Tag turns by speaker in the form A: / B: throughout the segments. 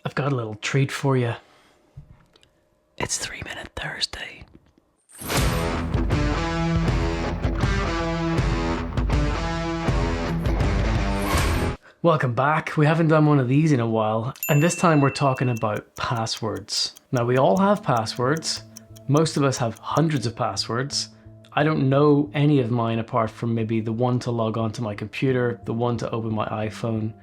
A: I've got a little treat for you. It's 3 Minute Thursday. Welcome back. We haven't done one of these in a while, and this time we're talking about passwords. Now, we all have passwords. Most of us have hundreds of passwords. I don't know any of mine apart from maybe the one to log on to my computer, the one to open my iPhone,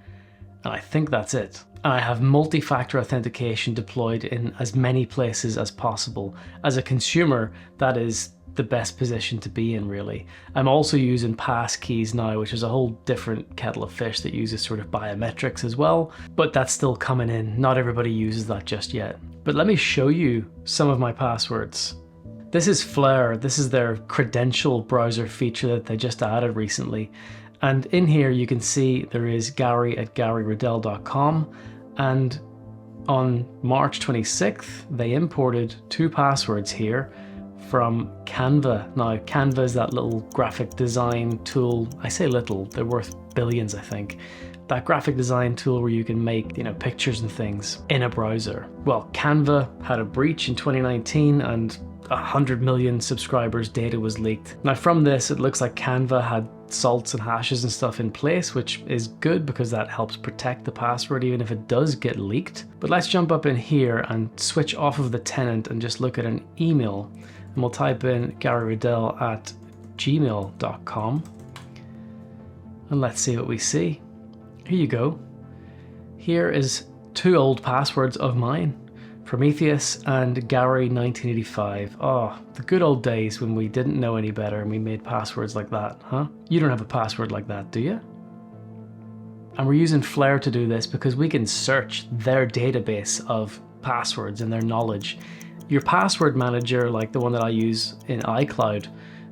A: and I think that's it. And I have multi-factor authentication deployed in as many places as possible. As a consumer, that is the best position to be in, really. I'm also using pass keys now, which is a whole different kettle of fish that uses sort of biometrics as well, but that's still coming in. Not everybody uses that just yet. But let me show you some of my passwords. This is Flare. This is their credential browser feature that they just added recently. And in here you can see there is Gary@GaryRiddell.com, and on March 26th they imported two passwords here from Canva. Now Canva is that little graphic design tool. I say little, they're worth billions, I think. That graphic design tool where you can make, pictures and things in a browser. Well, Canva had a breach in 2019 and 100 million subscribers' data was leaked. Now from this, it looks like Canva had salts and hashes and stuff in place, which is good because that helps protect the password even if it does get leaked. But let's jump up in here and switch off of the tenant and just look at an email. And we'll type in GaryRiddell@gmail.com. And let's see what we see. Here you go. Here is two old passwords of mine. Prometheus and Gary 1985. Oh, the good old days when we didn't know any better and we made passwords like that, huh? You don't have a password like that, do you? And we're using Flare to do this because we can search their database of passwords and their knowledge. Your password manager, like the one that I use in iCloud,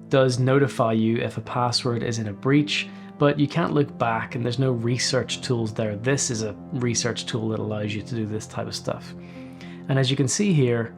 A: does notify you if a password is in a breach, but you can't look back and there's no research tools there. This is a research tool that allows you to do this type of stuff. And as you can see here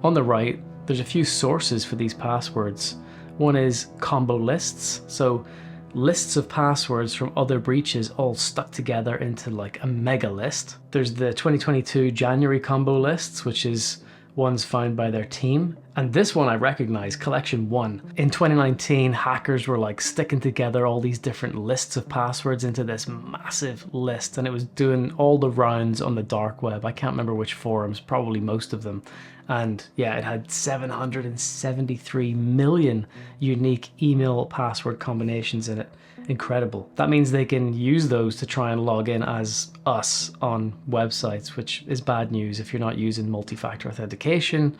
A: on the right, there's a few sources for these passwords. One is combo lists, so lists of passwords from other breaches all stuck together into like a mega list. There's the 2022 January combo lists, which is ones found by their team. And this one I recognize, Collection 1. In 2019, hackers were like sticking together all these different lists of passwords into this massive list, and it was doing all the rounds on the dark web. I can't remember which forums, probably most of them. And yeah, it had 773 million unique email password combinations in it. Incredible. That means they can use those to try and log in as us on websites, which is bad news if you're not using multi-factor authentication,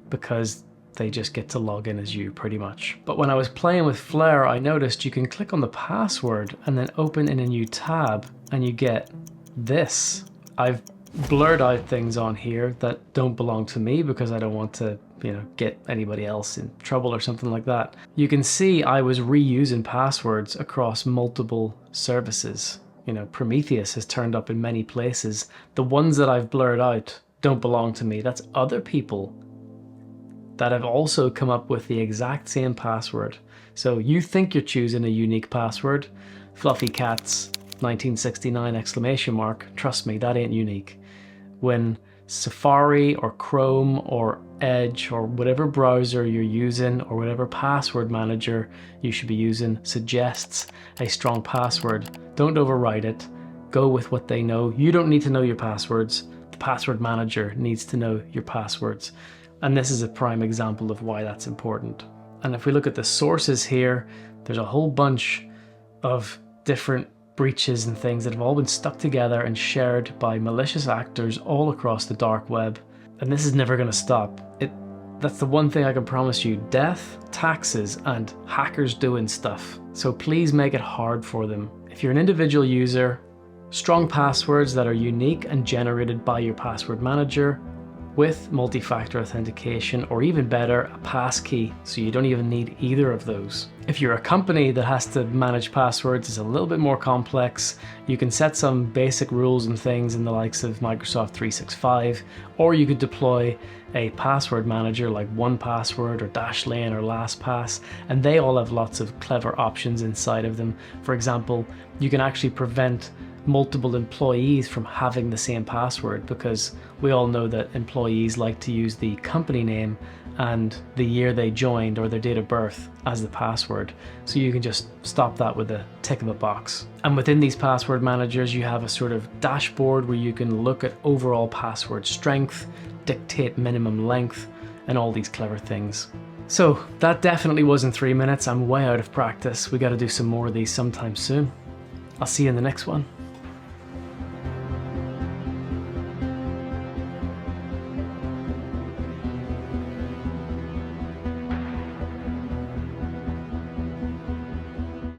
A: because they just get to log in as you pretty much. But when I was playing with Flare, I noticed you can click on the password and then open in a new tab and you get this. I've blurred out things on here that don't belong to me because I don't want to get anybody else in trouble or something like that. You can see I was reusing passwords across multiple services. Prometheus has turned up in many places. The ones that I've blurred out don't belong to me. That's other people that have also come up with the exact same password. So you think you're choosing a unique password, Fluffy Cats 1969 exclamation mark. Trust me, that ain't unique. When Safari or Chrome or Edge or whatever browser you're using or whatever password manager you should be using suggests a strong password, don't override it. Go with what they know. You don't need to know your passwords. The password manager needs to know your passwords. And this is a prime example of why that's important. And if we look at the sources here, there's a whole bunch of different breaches and things that have all been stuck together and shared by malicious actors all across the dark web. And this is never going to stop. That's the one thing I can promise you: death, taxes, and hackers doing stuff. So please make it hard for them. If you're an individual user, strong passwords that are unique and generated by your password manager with multi-factor authentication, or even better, a passkey, so you don't even need either of those. If you're a company that has to manage passwords, it's a little bit more complex. You can set some basic rules and things in the likes of Microsoft 365, or you could deploy a password manager like 1Password or Dashlane or LastPass, and they all have lots of clever options inside of them. For example, you can actually prevent multiple employees from having the same password, because we all know that employees like to use the company name and the year they joined or their date of birth as the password. So you can just stop that with a tick of a box. And within these password managers, you have a sort of dashboard where you can look at overall password strength, dictate minimum length, and all these clever things. So that definitely wasn't 3 minutes. I'm way out of practice. We got to do some more of these sometime soon. I'll see you in the next one.